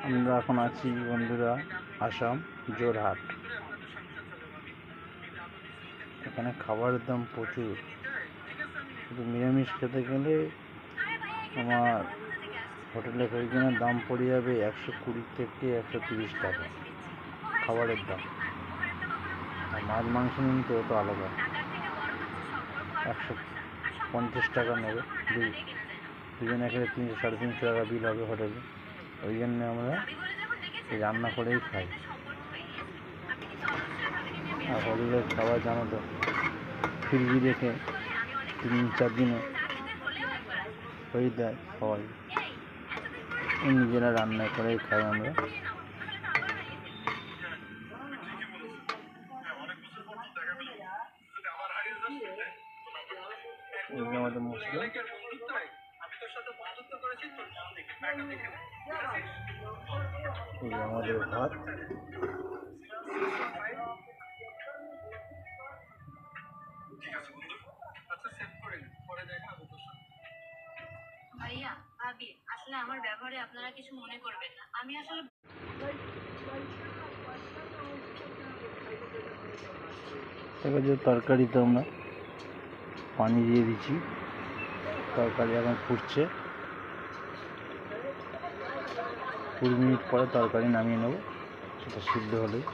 আমরা এখন আছি বন্ধুরা আসাম জোরহাট। এখানে খাবারের দাম প্রচুর, শুধু নিরামিষ খেতে গেলে আমার হোটেলের ওইখানে দাম পড়ে যাবে 120 থেকে 130 টাকা খাবারের দাম। আর মাছ মাংস নিতে তো আলাদা 150 টাকা নেবে। দুজনে খেলে 300-350 টাকা বিল হবে হোটেলে। ওই জন্য আমরা রান্না করেই খাই। আর হোটেলের খাবার জানো তো, ফ্রিজে রেখে 3-4 দিনে হয়ে দেয় সবাই, নিজেরা রান্না করেই খাই আমরা। আমাদের মশলা আমাদের ভাত, ভাইয়া ভাবি আসলে আমার ব্যবহারে আপনারা কিছু মনে করবেন না, আমি আসলে তরকারিতে আমরা পানি দিয়ে দিচ্ছি, তরকারি এখন ফুটছে। 20 মিনিট পরে তরকারি নামিয়ে নেব, সেটা সিদ্ধ হলেই।